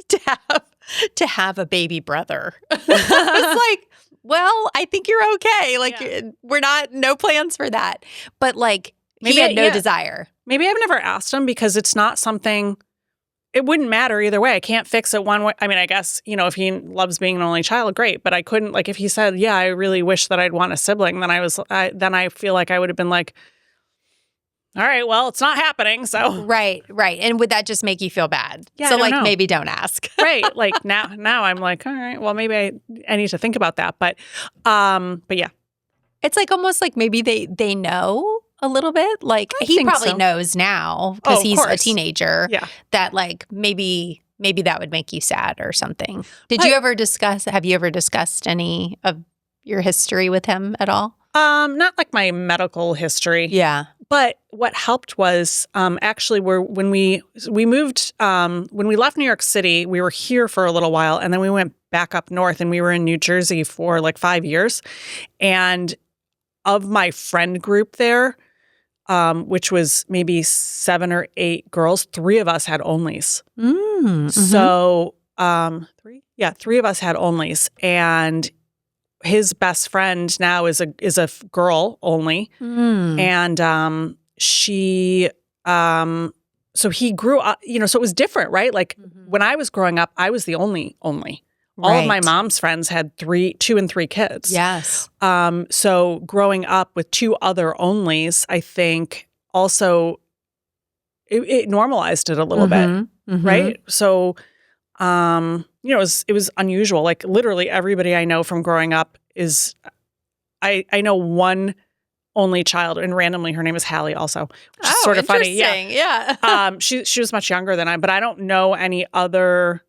to have a baby brother. I was like, well, I think you're okay. Like we're no plans for that. But like he had no desire. Maybe I've never asked him because it's not something, it wouldn't matter either way. I can't fix it one way. I mean, I guess, you know, if he loves being an only child, great. But I couldn't, like if he said, yeah, I really wish that I'd want a sibling, then I feel like I would have been like, all right, well, it's not happening, so. Right. And would that just make you feel bad? Yeah, so, I don't know. Maybe don't ask. Right. Like, now I'm like, all right, well, maybe I need to think about that. But yeah. It's like almost like maybe they know a little bit. Like, he probably knows now because he's a teenager that, like, maybe that would make you sad or something. Have you ever discussed any of your history with him at all? Not like my medical history. Yeah. But what helped was actually when we moved, when we left New York City, we were here for a little while, and then we went back up north, and we were in New Jersey for like 5 years. And of my friend group there, which was maybe 7 or 8 girls, 3 of us had onlys. So 3? Yeah, 3 of us had onlys. And his best friend now is a girl only. And she so he grew up, so it was different, right? Like when I was growing up, I was the only. All of my mom's friends had 2 and 3 kids. Yes. So growing up with 2 other onlys, I think also it normalized it a little bit, right? So it was unusual. Like literally everybody I know from growing up is, I know one only child, and randomly her name is Hallie also, which is sort of funny. Yeah. She was much younger than I, but I don't know any other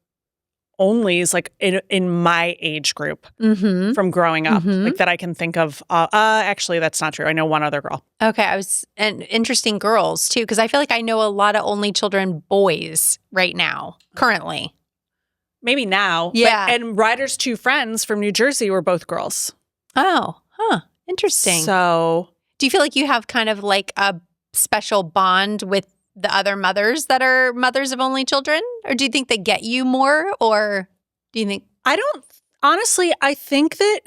onlys like in my age group from growing up, like that I can think of. Actually, that's not true. I know one other girl. Okay, and interesting girls too, because I feel like I know a lot of only children boys right now, currently. Maybe now. Yeah. And Ryder's 2 friends from New Jersey were both girls. Oh, interesting. So do you feel like you have kind of like a special bond with the other mothers that are mothers of only children? Or do you think they get you more? Or do you think? Honestly, I think that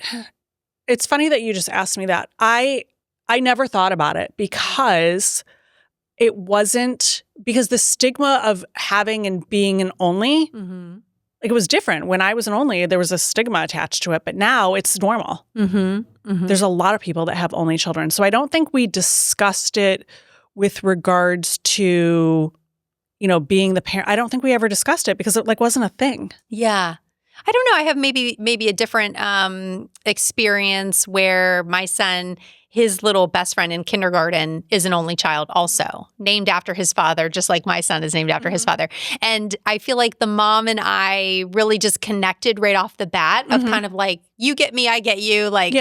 it's funny that you just asked me that. I never thought about it because the stigma of having and being an only, like it was different. When I was an only, there was a stigma attached to it, but now it's normal. There's a lot of people that have only children. So I don't think we discussed it with regards to, being the parent. I don't think we ever discussed it because it like wasn't a thing. Yeah. I don't know. I have maybe a different experience where my son, his little best friend in kindergarten is an only child also, named after his father, just like my son is named after his father. And I feel like the mom and I really just connected right off the bat of kind of like, you get me, I get you, like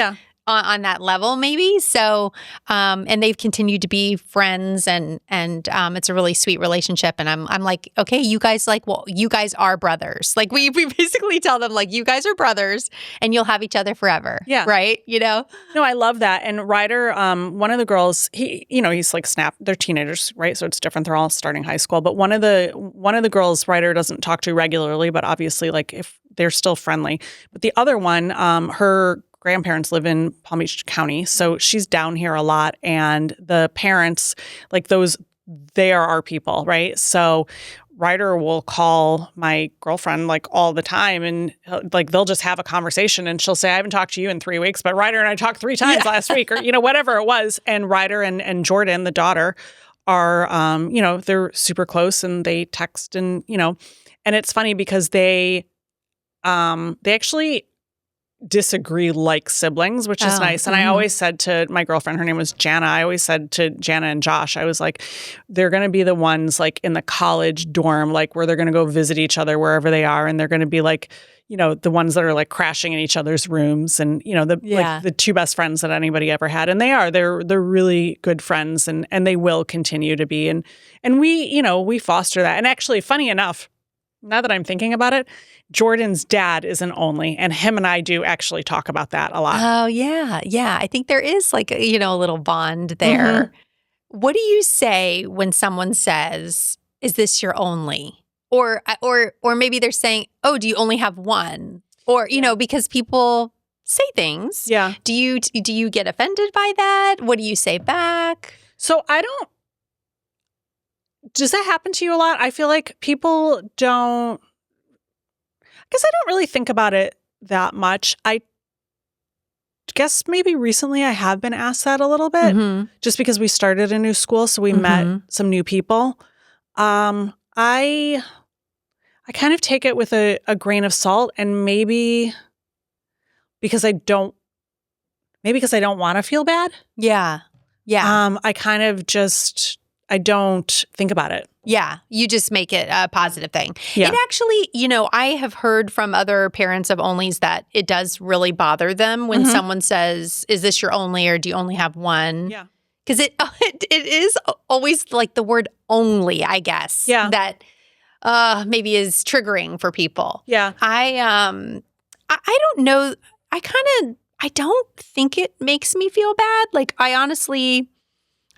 on that level maybe. So, and they've continued to be friends and it's a really sweet relationship. And I'm like, okay, you guys you guys are brothers. Like we basically tell them like, you guys are brothers and you'll have each other forever. Yeah. Right. No, I love that. And Ryder, one of the girls, he's like they're teenagers, right? So it's different. They're all starting high school. But one of the girls Ryder doesn't talk to regularly, but obviously like if they're still friendly. But the other one, her grandparents live in Palm Beach County, so she's down here a lot. And the parents, like they are our people, right? So Ryder will call my girlfriend like all the time, and like they'll just have a conversation, and she'll say, "I haven't talked to you in 3 weeks, but Ryder and I talked 3 times last week," or whatever it was. And Ryder and Jordan, the daughter, are they're super close, and they text, and and it's funny because they actually disagree like siblings, which is nice. And I always said to my girlfriend, her name was Jana, I always said to Jana and Josh, I was like, they're going to be the ones like in the college dorm, like where they're going to go visit each other wherever they are. And they're going to be like, the ones that are like crashing in each other's rooms, and like the 2 best friends that anybody ever had. And they're really good friends, and they will continue to be. And we foster that. And actually, funny enough, now that I'm thinking about it, Jordan's dad is an only, and him and I do actually talk about that a lot. Oh, yeah. Yeah. I think there is like, a little bond there. What do you say when someone says, is this your only? Or maybe they're saying, oh, do you only have one? Or, because people say things. Yeah. Do you get offended by that? What do you say back? So does that happen to you a lot? I feel like people don't, because I don't really think about it that much. I guess maybe recently I have been asked that a little bit, just because we started a new school, so we met some new people. I kind of take it with a grain of salt, and maybe because I don't want to feel bad. Yeah. Yeah. I kind of just, don't think about it. Yeah, you just make it a positive thing. Yeah. It actually, I have heard from other parents of onlys that it does really bother them when someone says, is this your only or do you only have one? Yeah. Because it is always like the word only, I guess, that maybe is triggering for people. Yeah. I don't know. I don't think it makes me feel bad. Like, I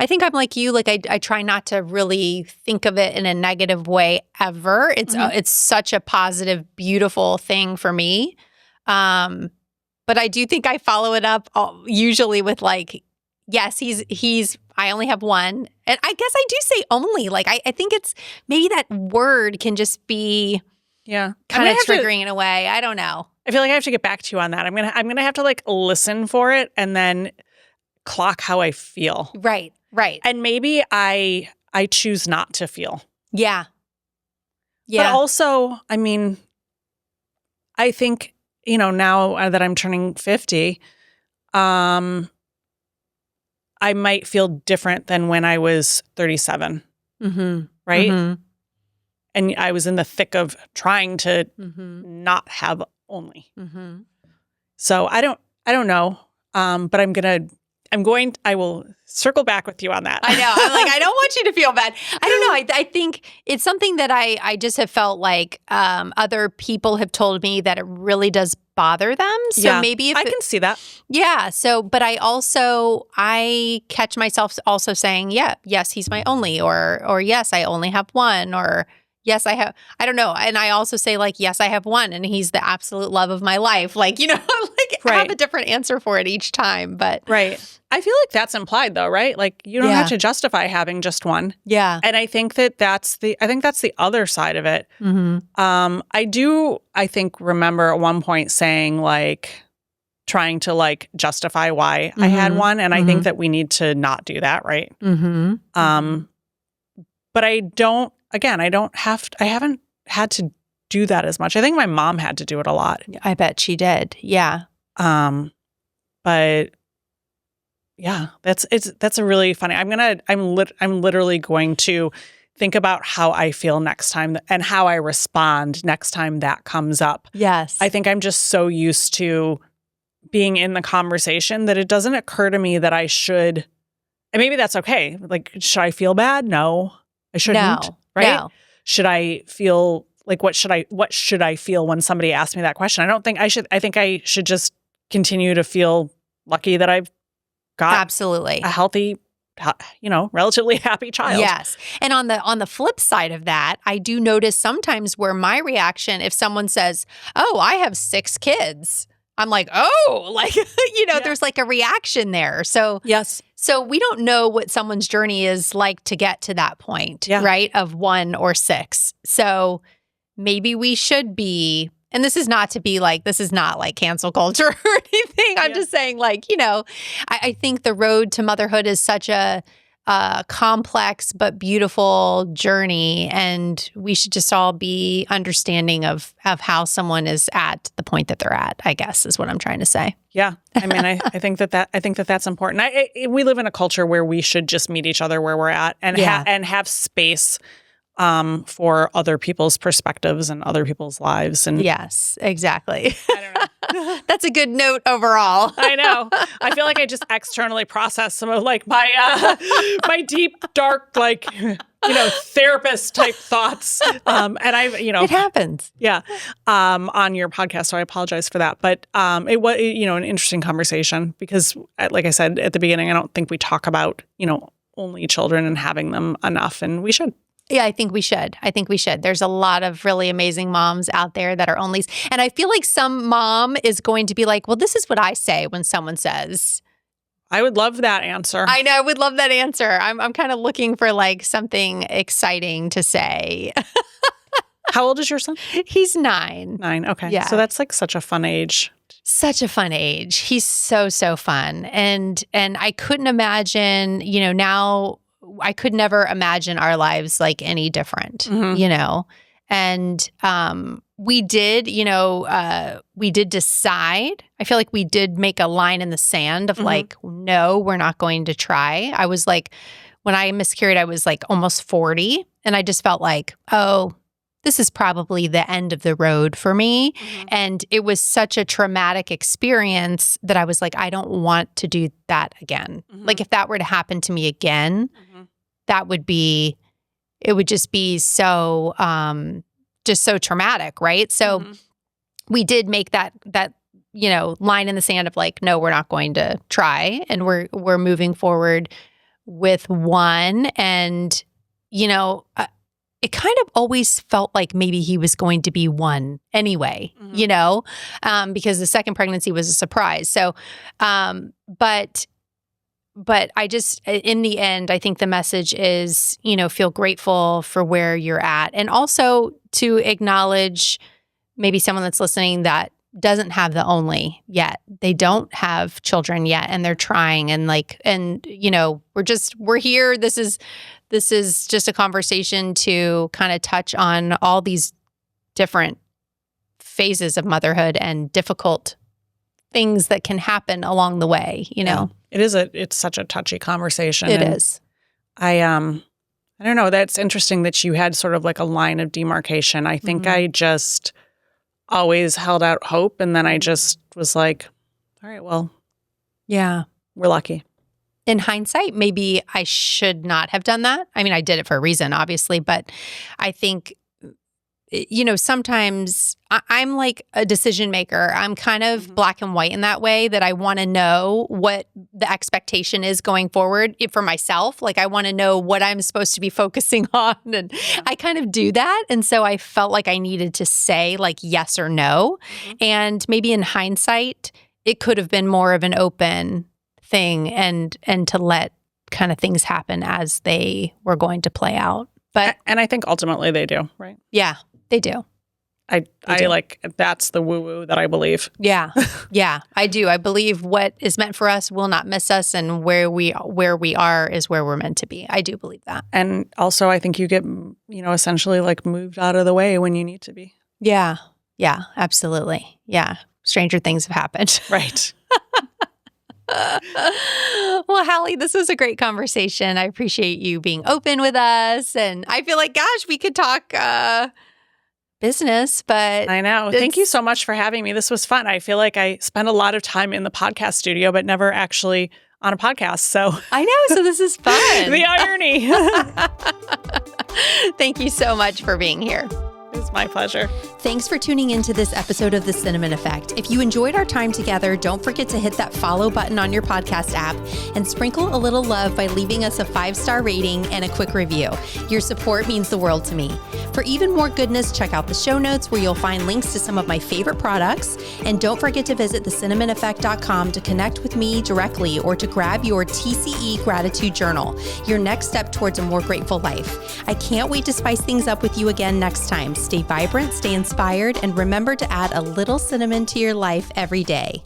think I'm like you. Like, I try not to really think of it in a negative way ever. It's such a positive, beautiful thing for me. But I do think I follow it up usually with like, yes, I only have one. And I guess I do say only. Like, I think it's maybe that word can just be kind of triggering in a way. I don't know. I feel like I have to get back to you on that. I'm gonna have to like listen for it and then clock how I feel. Right. And maybe I choose not to feel. Yeah. But also, I mean, I think, now that I'm turning 50, I might feel different than when I was 37. Right? Mm-hmm. And I was in the thick of trying to not have only. So I don't know. But I will circle back with you on that. I know. I'm like, I don't want you to feel bad. I don't know. I think it's something that I just have felt like other people have told me that it really does bother them. So maybe if I can see that. Yeah. So, but I catch myself also saying, yes, he's my only, or yes, I only have one, or yes, I don't know. And I also say like, yes, I have one and he's the absolute love of my life. Like, I have a different answer for it each time, but. Right. I feel like that's implied though, right? Like you don't have to justify having just one. Yeah. And I think that's the other side of it. I think remember at one point saying like, trying to like justify why I had one. And I think that we need to not do that. Right. But I haven't had to do that as much. I think my mom had to do it a lot. I bet she did. Yeah. But yeah, that's a really funny. I'm literally going to think about how I feel next time and how I respond next time that comes up. Yes. I think I'm just so used to being in the conversation that it doesn't occur to me that I should, and maybe that's okay. Like, should I feel bad? No, I shouldn't. No. Right? No. Should I feel like what should I feel when somebody asks me that question? I don't think I should. I think I should just continue to feel lucky that I've got absolutely a healthy, relatively happy child. Yes. And on the flip side of that, I do notice sometimes where my reaction, if someone says, "Oh, I have 6 kids," I'm like, "Oh," like, there's like a reaction there. So yes. So we don't know what someone's journey is like to get to that point, right? Of 1 or 6. So maybe we should be, and this is not like cancel culture or anything. I'm just saying like, I think the road to motherhood is such a complex but beautiful journey, and we should just all be understanding of how someone is at the point that they're at, I guess is what I'm trying to say. Yeah. I mean, I think that's important. We live in a culture where we should just meet each other where we're at and have space for other people's perspectives and other people's lives. And yes, exactly. I don't know. That's a good note overall. I know. I feel like I just externally process some of like my my deep, dark, like, therapist type thoughts. And it happens. Yeah. On your podcast. So I apologize for that. But it was, an interesting conversation because, like I said at the beginning, I don't think we talk about, only children and having them enough, and we should. Yeah, I think we should. There's a lot of really amazing moms out there that are onlys. And I feel like some mom is going to be like, well, this is what I say when someone says. I would love that answer. I know. I would love that answer. I'm kind of looking for like something exciting to say. How old is your son? He's 9. 9. Okay. Yeah. So that's like such a fun age. Such a fun age. He's so fun. And I couldn't imagine, now I could never imagine our lives like any different, and we did, we did decide. I feel like we did make a line in the sand of like, no, we're not going to try. I was like, when I miscarried, I was like almost 40. And I just felt like, oh, this is probably the end of the road for me. Mm-hmm. And it was such a traumatic experience that I was like, I don't want to do that again. Mm-hmm. Like if that were to happen to me again, mm-hmm. It would just be so, just so traumatic. Right. So mm-hmm. we did make that, line in the sand of like, no, we're not going to try. And we're moving forward with one. And, it kind of always felt like maybe he was going to be one anyway, mm-hmm. Because the second pregnancy was a surprise. So, but I just, in the end, I think the message is, feel grateful for where you're at. And also to acknowledge maybe someone that's listening that doesn't have the only yet. They don't have children yet and they're trying we're here. This is just a conversation to kind of touch on all these different phases of motherhood and difficult things that can happen along the way, Yeah. It's such a touchy conversation. It is. I don't know. That's interesting that you had sort of like a line of demarcation. I think mm-hmm. I just always held out hope. And then I just was like, all right, well, yeah, we're lucky. In hindsight, maybe I should not have done that. I mean, I did it for a reason, obviously, but I think, sometimes I'm like a decision maker. I'm kind of mm-hmm. black and white in that way that I want to know what the expectation is going forward for myself. Like I want to know what I'm supposed to be focusing on. And I kind of do that. And so I felt like I needed to say like yes or no. Mm-hmm. And maybe in hindsight, it could have been more of an open thing and to let kind of things happen as they were going to play out. But and I think ultimately they do, right? Yeah, they do. I like that's the woo-woo that I believe. Yeah. Yeah, I do. I believe what is meant for us will not miss us, and where we are is where we're meant to be. I do believe that. And also I think you get, essentially like moved out of the way when you need to be. Yeah. Yeah, absolutely. Yeah. Stranger things have happened. Right. Well, Hallie, this was a great conversation. I appreciate you being open with us. And I feel like, gosh, we could talk business, but I know. Thank you so much for having me. This was fun. I feel like I spent a lot of time in the podcast studio, but never actually on a podcast. So I know. So this is fun. The irony. Thank you so much for being here. It's my pleasure. Thanks for tuning into this episode of The Cinnamon Effect. If you enjoyed our time together, don't forget to hit that follow button on your podcast app and sprinkle a little love by leaving us a 5-star rating and a quick review. Your support means the world to me. For even more goodness, check out the show notes where you'll find links to some of my favorite products. And don't forget to visit thecinnamoneffect.com to connect with me directly or to grab your TCE Gratitude Journal, your next step towards a more grateful life. I can't wait to spice things up with you again next time. Stay vibrant, stay inspired, and remember to add a little cinnamon to your life every day.